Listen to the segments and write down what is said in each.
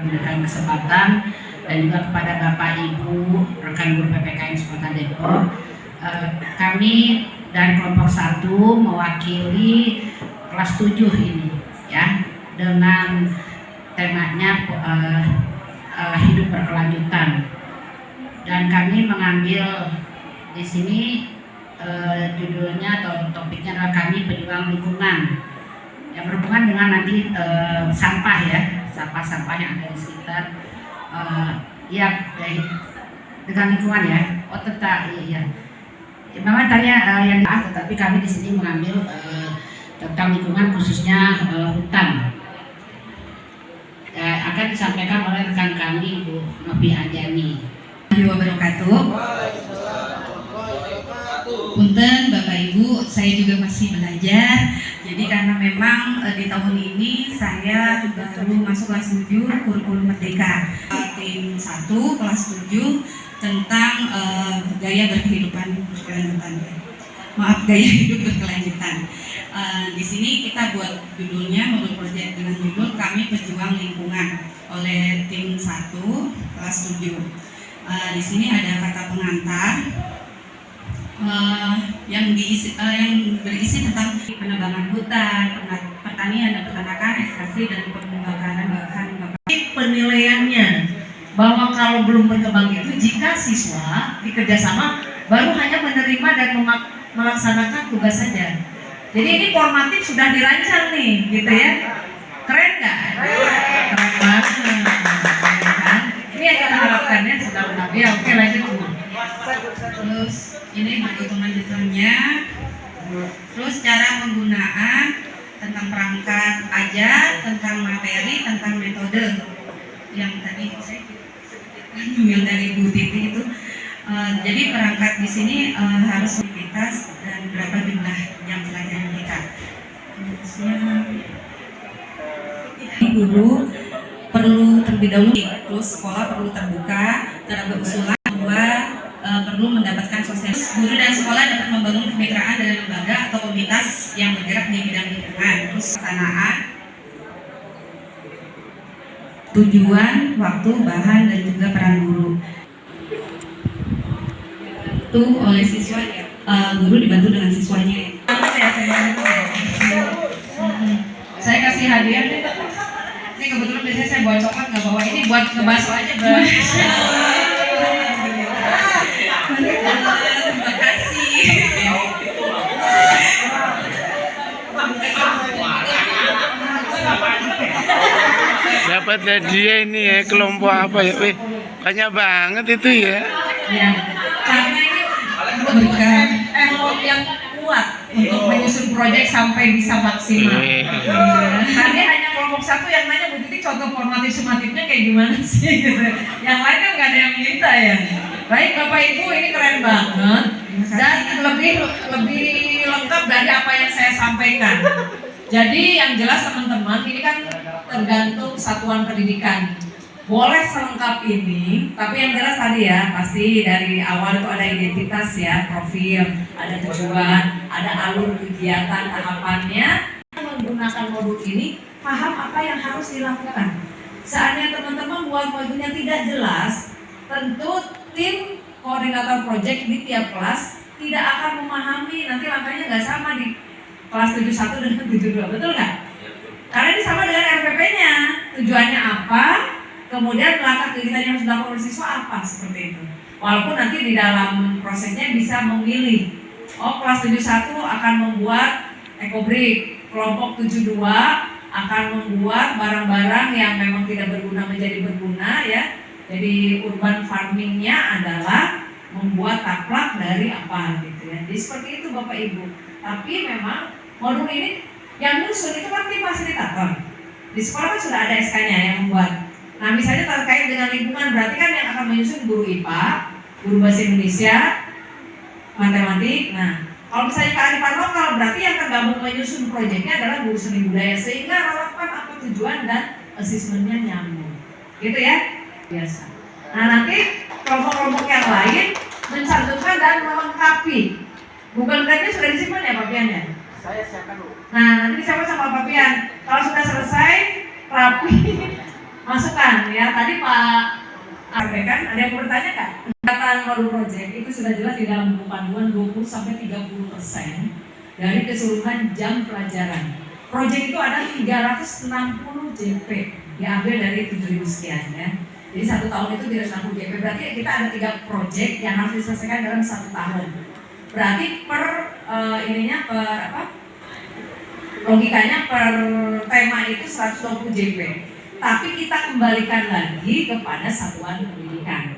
memberikan kesempatan dan juga kepada Bapak Ibu rekan guru PPKN Kota Depok. Kami dari kelompok 1 mewakili kelas 7 ini ya, dengan temanya hidup berkelanjutan, dan kami mengambil di sini judulnya atau topiknya adalah kami pejuang lingkungan, yang berhubungan dengan nanti sampah ya, sampah-sampah yang ada di sekitar dengan lingkungan ya. Oh tetap iya. Memang tadi yang tetapi kami di sini mengambil tentang lingkungan, khususnya hutan. Akan disampaikan oleh rekan kami Bu Novi Anjani. Wabarakatuh. Punten Bapak Ibu, saya juga masih belajar. Jadi karena memang di tahun ini saya baru masuk kelas 7 kurikulum merdeka. Tim 1 kelas 7 tentang gaya berkehidupan berkelanjutan. Gaya hidup berkelanjutan. Di sini kita buat judulnya, modul proyek dengan judul Kami Pejuang Lingkungan oleh tim 1 kelas 7. Di sini ada kata pengantar yang berisi tentang penebangan hutan, pertanian dan peternakan, ekstraksi dan pembakaran bahan bakar. Penilaiannya bahwa kalau belum berkembang itu jika siswa dikerjasama baru hanya menerima dan melaksanakan tugas saja. Jadi ini formatif sudah dirancang nih, gitu ya. Keren nggak? Keren banget. Kan? Ini yang kita harapkan ya, sudah benar. Ya oke, lanjut Bu. Terus ini hitung lanjutannya. Terus cara penggunaan, tentang perangkat ajar, tentang materi, tentang metode. Yang tadi saya ambil dari Bu Titi itu. Jadi perangkat di sini harus aktivitas dan berapa jumlah jam pelajaran kita. Terusnya guru perlu terlebih dahulu, terus sekolah perlu terbuka terhadap usulan bahwa perlu mendapatkan sosial. Guru dan sekolah dapat membangun kemitraan dengan lembaga atau komunitas yang bergerak di bidang lingkungan. Terus pelaksanaan, tujuan, waktu, bahan, dan juga peran guru. Itu oleh siswa ya, guru dibantu dengan siswanya. Saya kasih hadiah nih. Ini kebetulan biasanya saya bawa coklat, nggak bawa ini buat ngebahas aja Bang. Terima kasih. Dapat hadiah ini ya, kelompok apa ya? Banyak banget itu ya. Ya, karena ini memberikan effort yang kuat untuk menyusun proyek sampai bisa maksimal. Tadi hanya kelompok 1 yang nanya, Bu Titi contoh formatif sumatifnya kayak gimana sih gitu. Yang lain kan nggak ada yang minta ya. Baik Bapak Ibu, ini keren banget dan lebih lengkap dari apa yang saya sampaikan. Jadi yang jelas teman-teman, ini kan tergantung satuan pendidikan. Boleh selengkap ini, tapi yang jelas tadi ya, pasti dari awal itu ada identitas ya, profil, ada tujuan, ada alur kegiatan, tahapannya. Menggunakan modul ini, paham apa yang harus dilakukan. Seandainya teman-teman buat modulnya tidak jelas, tentu tim koordinator proyek di tiap kelas tidak akan memahami, nanti langkahnya nggak sama di kelas 71 dan 72, betul nggak? Karena ini sama dengan RPP-nya, tujuannya apa? Kemudian langkah kegiatan yang harus dilakukan oleh siswa apa, seperti itu. Walaupun nanti di dalam prosesnya bisa memilih. Oh, kelas 71 akan membuat ekobrik, kelompok 72 akan membuat barang-barang yang memang tidak berguna menjadi berguna ya. Jadi urban farmingnya adalah membuat taplak dari apa gitu ya. Jadi seperti itu Bapak Ibu. Tapi memang modul ini yang nyusun itu kan tim fasilitator. Di sekolah kan sudah ada SK-nya yang membuat. Nah misalnya terkait dengan lingkungan, berarti kan yang akan menyusun guru IPA, guru bahasa Indonesia, matematik. Nah kalau misalnya kearifan lokal, berarti yang tergabung menyusun proyeknya adalah guru seni budaya, sehingga relevan apa tujuan dan asesmennya nyambung, gitu ya, biasa. Nah nanti kelompok-kelompok yang lain mencantumkan dan melengkapi. Google Drive-nya sudah disimpan ya Pak Pian ya? Saya siapkan dulu. Nah nanti siapa sama Pak Pian, kalau sudah selesai rapi masukan ya. Tadi Pak sampaikan, ada yang bertanya nggak? Kegiatan modul project itu sudah jelas di dalam buku panduan 20-30% dari keseluruhan jam pelajaran. Project itu ada 360 JP, diambil dari 7.000 sekian ya. Jadi 1 tahun itu 360 JP, berarti kita ada 3 project yang harus diselesaikan dalam 1 tahun. Berarti per logikanya per tema itu 120 JP. Tapi kita kembalikan lagi kepada satuan pendidikan.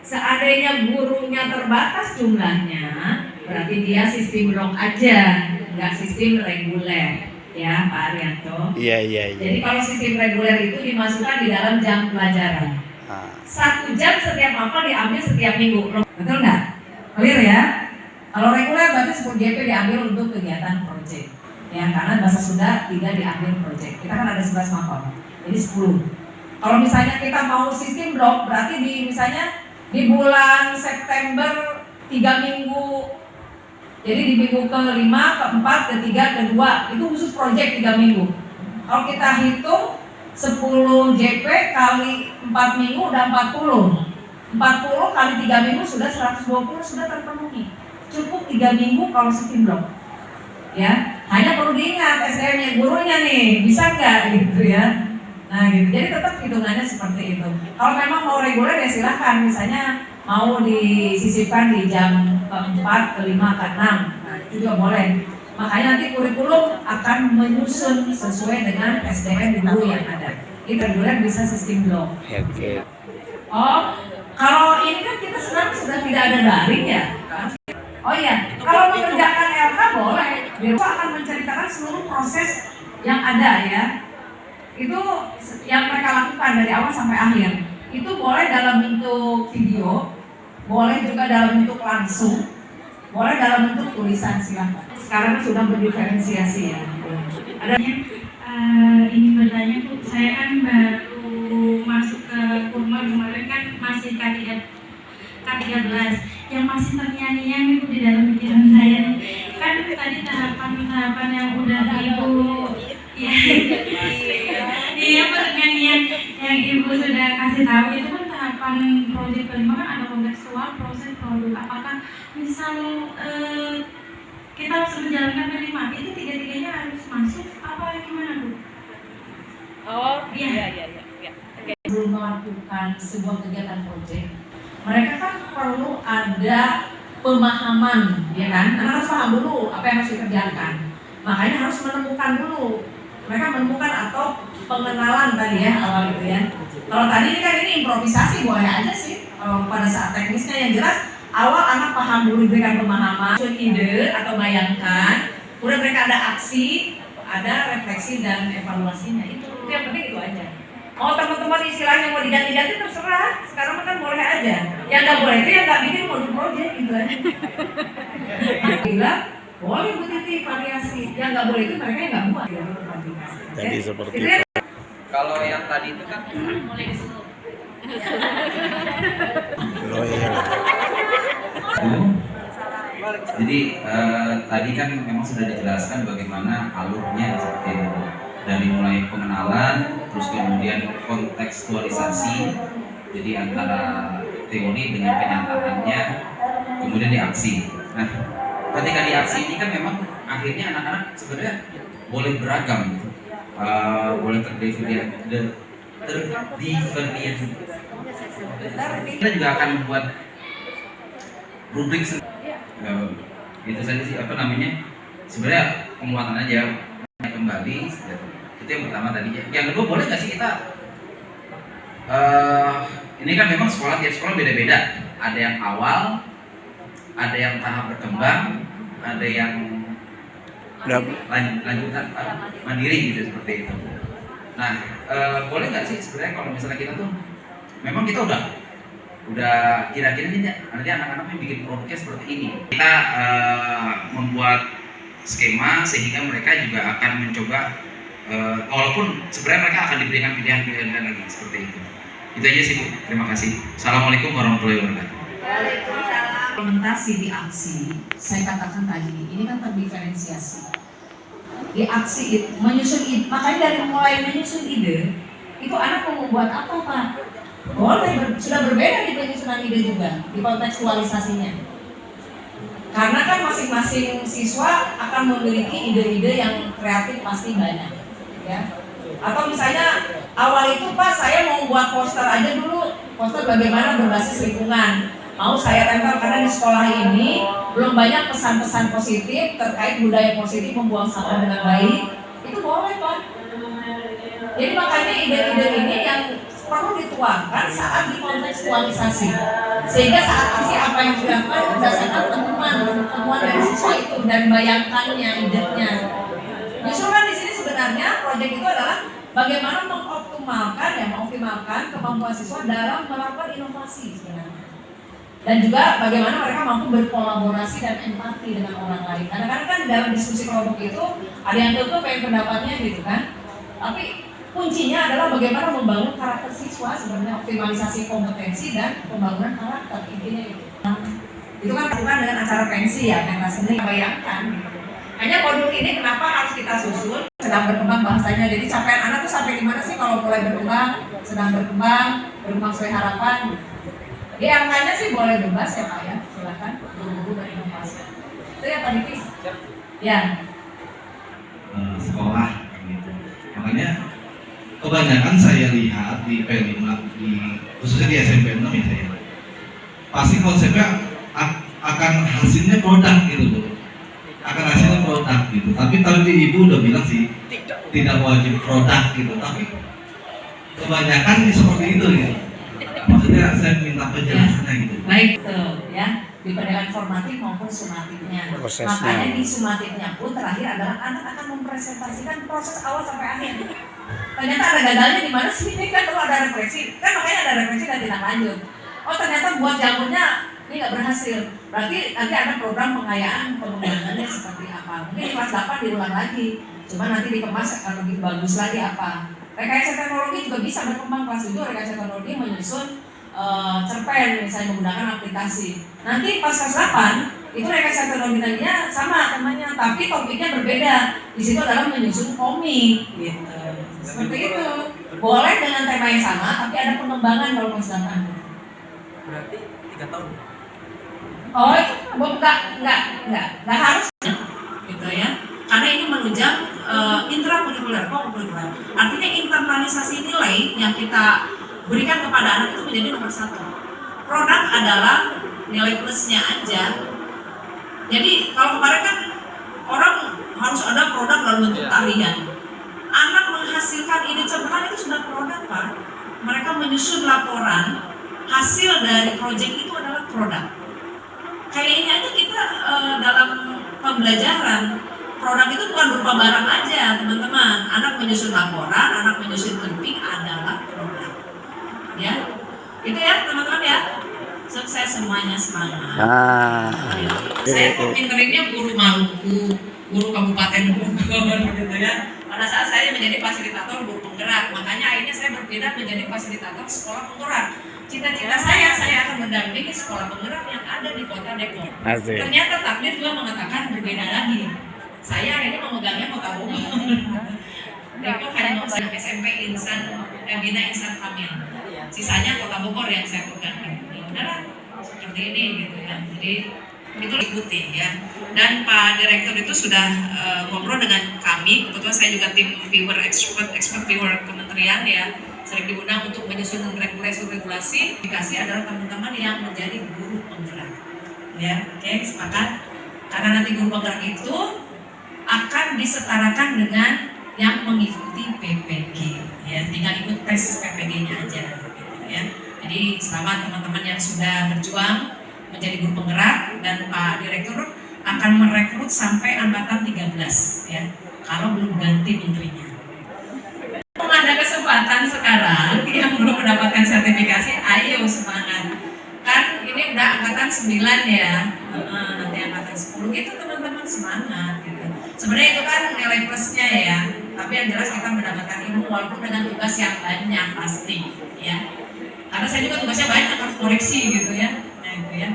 Seandainya gurunya terbatas jumlahnya, berarti dia sistem blok aja, nggak sistem reguler, ya Pak Arianto. Iya. Jadi kalau sistem reguler itu dimasukkan di dalam jam pelajaran. 1 jam setiap apa diambil setiap minggu, betul nggak? Clear ya? Kalau reguler berarti 10 JP diambil untuk kegiatan project. Ya, karena bahasa Sunda 3 diambil project. Kita kan ada 11 mapel, jadi 10. Kalau misalnya kita mau sistem blok, berarti misalnya di bulan September 3 minggu. Jadi di minggu ke-5, ke-4, ke-3, ke-2 itu khusus project 3 minggu. Kalau kita hitung 10 JP kali 4 minggu udah 40. 40 kali 3 minggu sudah 120, sudah terpenuhi. Cukup 3 minggu kalau sistem blok. Ya, hanya perlu diingat SDM-nya gurunya nih, bisa nggak gitu ya. Nah gitu, jadi tetap hitungannya seperti itu. Kalau memang mau reguler ya silahkan, misalnya mau disisipkan di jam ke-4, ke-5, ke-6, nah itu juga boleh. Makanya nanti kurikulum akan menyusun sesuai dengan SDM guru yang ada. Ini reguler bisa sistem blok. Oke. Oh, kalau ini kan kita sekarang sudah tidak ada daring ya. Oh iya, kalau mengerjakan LK boleh. Biru akan menceritakan seluruh proses yang ada ya. Itu yang mereka lakukan dari awal sampai akhir. Itu boleh dalam bentuk video, boleh juga dalam bentuk langsung, boleh dalam bentuk tulisan, silahkan. Sekarang sudah berdiferensiasi ya. Ada ingin bertanya Bu, saya kan baru masuk ke Kurma kemarin kan masih K13 yang masih terngiang-ngiang itu di dalam pikiran saya kan tadi tahapan-tahapan yang udah Ibu ya iya terngiang-ngiang yang Ibu sudah kasih tahu itu kan tahapan proyek kelima kan ada kontekstual, proses, produk. Apakah misal kita harus menjalankan kelima itu tiga-tiganya harus masuk apa gimana Bu? Oh iya. Belum melakukan sebuah kegiatan proyek, mereka kan perlu ada pemahaman, ya kan? Karena harus paham dulu apa yang harus dikerjakan. Makanya harus menemukan dulu. Mereka menemukan atau pengenalan tadi ya awal itu ya. Kalau tadi ini kan ini improvisasi boleh aja sih. Kalau pada saat teknisnya yang jelas awal anak paham dulu, diberikan pemahaman, ide atau bayangkan, kemudian mereka ada aksi, ada refleksi dan evaluasinya. Itu yang penting itu aja. Mau teman-teman istilahnya mau diganti-ganti terserah. Sekarang kan boleh aja. Yang nggak boleh itu yang nggak bikin modul project gitu aja. Bilang boleh Bu Titi variasi. Yang nggak boleh itu mereka yang nggak buat. Jadi seperti itu. Kalau yang tadi itu kan Mulai disuruh. loyal. jadi tadi kan memang sudah dijelaskan bagaimana alurnya seperti itu. Dari mulai pengenalan, terus kemudian kontekstualisasi, jadi antara teori dengan kenyataannya, kemudian di aksi. Nah, ketika di aksi ini kan memang akhirnya anak-anak sebenarnya boleh beragam, gitu. Boleh terdiferensiasi. Kita juga akan membuat rubrik itu saja sih sebenarnya penguatan aja kembali. Itu yang pertama tadi. Yang kedua boleh nggak sih kita ini kan memang tiap sekolah beda-beda. Ada yang awal, ada yang tahap berkembang, ada yang lanjutan mandiri gitu seperti itu. Nah, boleh nggak sih sebenarnya kalau misalnya kita tuh memang kita udah kira-kira ini nanti anak-anaknya bikin produknya seperti ini. Kita membuat skema sehingga mereka juga akan mencoba walaupun sebenarnya mereka akan diberikan pilihan-pilihan lagi seperti itu. Itu aja sih Bu. Terima kasih. Assalamualaikum warahmatullahi wabarakatuh. Implementasi di aksi, saya katakan tadi, ini kan terdiferensiasi. Di aksi itu, menyusun ide, makanya dari mulai menyusun ide, itu anak mau membuat apa Pak? Boleh, sudah berbeda di penyusunan ide juga, di kontekstualisasinya. Karena kan masing-masing siswa akan memiliki ide-ide yang kreatif pasti banyak, ya. Atau misalnya awal itu Pak saya mau buat poster aja dulu, poster bagaimana berbasis lingkungan. Mau saya tempel karena di sekolah ini belum banyak pesan-pesan positif terkait budaya positif membuang sampah dengan baik. Itu boleh Pak. Jadi makanya ide-ide ini yang perlu dituangkan saat dikontekstualisasi, sehingga saat isi apa yang dilakukan berdasarkan temuan dari siswa itu dan bayangkannya, idenya. Justru kan di sini sebenarnya proyek itu adalah bagaimana mengoptimalkan kemampuan siswa dalam melakukan inovasi sebenarnya. Dan juga bagaimana mereka mampu berkolaborasi dan empati dengan orang lain. Kadang-kadang kan dalam diskusi kelompok itu ada yang tentu pengen pendapatnya gitu kan. Tapi kuncinya adalah bagaimana membangun karakter siswa, sebenarnya optimalisasi kompetensi dan pembangunan karakter, intinya itu. Itu kan bukan dengan acara pensi ya, pentas seni. Bayangkan. Hanya modul ini kenapa harus kita susun? Sedang berkembang bahasanya. Jadi capaian anak tuh sampai di mana sih kalau mulai berkembang, sedang berkembang sesuai harapan. Ya angkanya sih boleh bebas ya Pak ya, silakan guru-guru dan inovasi. Itu ya Pak Diki? Ya. Sekolah gitu. Makanya kebanyakan saya lihat di P5 khususnya di SMP 6 ya saya. Pasti konsepnya akan hasilnya produk gitu loh. Akan hasilnya produk gitu. Tapi tadi Ibu udah bilang sih tidak wajib produk gitu. Tapi kebanyakan seperti itu ya. Maksudnya saya minta penjelasannya gitu. Baik tuh ya, di pendidikan formatif maupun sumatifnya. Prosesnya. Makanya di sumatifnya pun terakhir adalah anak akan mempresentasikan proses awal sampai akhir. Ternyata ada gagalnya di mana sih? Ini kan perlu ada refleksi. Kan makanya ada refleksi dan tindak lanjut. Oh ternyata buat jamurnya ini nggak berhasil. Berarti nanti ada program pengayaan pengembangannya seperti apa. Mungkin di kelas 8 diulang lagi. Cuma nanti dikemas akan lebih bagus lagi apa. Rekayasa teknologi juga bisa berkembang. Kelas 7 rekayasa teknologi menyusun cerpen misalnya menggunakan aplikasi. Nanti pas kelas 8 itu rekayasa teknologi tadinya sama temannya, tapi topiknya berbeda. Di situ adalah menyusun komik gitu. Seperti itu. Boleh dengan tema yang sama, tapi ada pengembangan kalau kelas 8. Berarti 3 tahun. Oh, itu enggak harus gitu ya. Karena ini menunjang intrakurikuler, kokurikuler. Artinya internalisasi nilai yang kita berikan kepada anak itu menjadi nomor 1. Produk adalah nilai plusnya aja. Jadi kalau kemarin kan orang harus ada produk dalam bentuk tarian. Anak menghasilkan ide cemerlang itu sudah produk Pak. Mereka menyusun laporan, hasil dari proyek itu adalah produk. Kayak ini aja kita dalam pembelajaran. Produk itu bukan berupa barang aja teman-teman. Anak menyusun laporan, anak menyusun clipping adalah produk. Ya, itu ya teman-teman ya. Sukses semuanya, semangat. Saya pinteringnya guru Maluku, guru Kabupaten Bogor gitu ya. Pada saat saya menjadi fasilitator guru penggerak, makanya akhirnya saya berpindah menjadi fasilitator sekolah penggerak. Cita-cita saya akan mendampingi sekolah penggerak yang ada di Kota Depok. Asik. Ternyata takdir juga mengatakan berbeda lagi. Saya akhirnya memegangnya Kota Bogor. Depok hanya mengusung SMP Bina Insan Kamil. Sisanya Kota Bogor yang saya pegang. Udahlah, seperti ini gitu ya. Jadi itu ikuti ya. Dan Pak Direktur itu sudah ngobrol dengan kami. Kebetulan saya juga tim viewer expert viewer kementerian ya. Sering diundang untuk menyusun regulasi. Dikasih adalah teman-teman yang menjadi guru penggerak. Ya, oke, sepakat. Karena nanti guru penggerak itu akan disetarakan dengan yang mengikuti PPG. Ya, tinggal ikut tes PPG-nya aja. Gitu, ya. Jadi selamat teman-teman yang sudah berjuang menjadi guru penggerak, dan Pak Direktur akan merekrut sampai angkatan 13 ya. Kalau belum ganti menterinya. Ada kesempatan sekarang yang belum mendapatkan sertifikasi, ayo semangat. Kan ini udah angkatan 9 ya. Nanti angkatan 10 gitu teman-teman, semangat gitu. Sebenarnya itu kan nilai plusnya ya. Tapi yang jelas kita mendapatkan ilmu walaupun dengan tugas yang banyak pasti ya. Karena saya juga tugasnya banyak, harus koreksi gitu ya. Nah itu ya.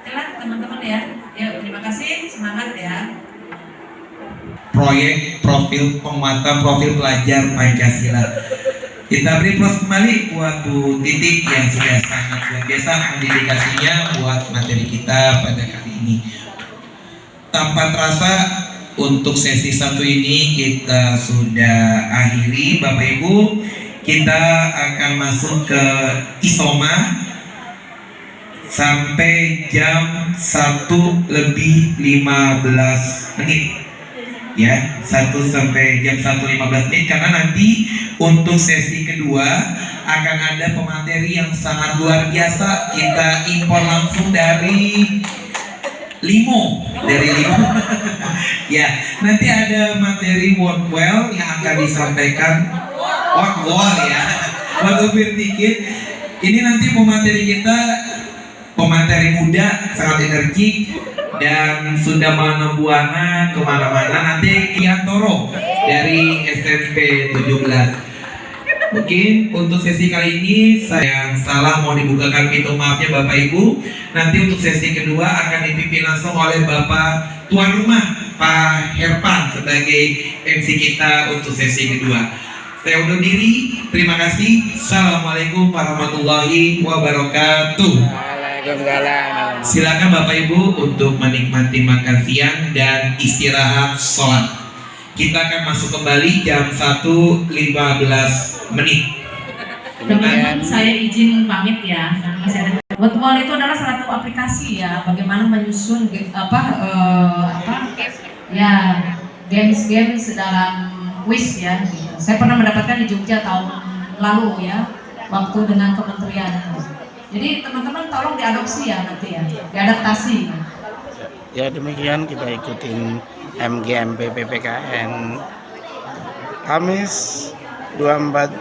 Okelah teman-teman ya. Yuk terima kasih, semangat ya. Proyek profil penguatan profil pelajar Pancasila. Kita beri plus kembali buat Bu Titik yang sudah sangat luar biasa mendedikasinya buat materi kita pada kali ini. Tanpa terasa untuk sesi 1 ini kita sudah akhiri Bapak Ibu. Kita akan masuk ke Isoma sampai jam 1:15 ya, 1 sampai jam 1:15 karena nanti untuk sesi kedua akan ada pemateri yang sangat luar biasa. Kita impor langsung dari Limo ya, nanti ada materi Workwell yang akan disampaikan Workwell ya, waktu berpikir ini nanti pemateri kita pemateri muda, sangat energik dan sudah mana buana kemana-mana. Nanti Kiantoro dari SMP 17. Mungkin untuk sesi kali ini saya salah, mau dibukakan pintu maafnya Bapak Ibu. Nanti untuk sesi kedua akan dipimpin langsung oleh Bapak Tuan Rumah Pak Herpan sebagai MC kita untuk sesi kedua. Saya undur diri, terima kasih. Assalamualaikum warahmatullahi wabarakatuh. Silakan Bapak Ibu untuk menikmati makan siang dan istirahat sholat. Kita akan masuk kembali jam 1:15. Teman-teman, saya izin pamit ya, karena masih ada. Workwell itu adalah salah satu aplikasi ya, bagaimana menyusun games dalam quiz ya. Gitu. Saya pernah mendapatkan di Jogja tahun lalu ya, waktu dengan kementerian. Jadi teman-teman tolong diadopsi ya nanti ya, diadaptasi. Ya demikian kita ikutin MGMP PPKN Kamis 24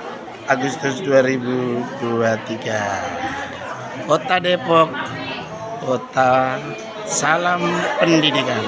Agustus 2023. Kota Depok, kota salam pendidikan.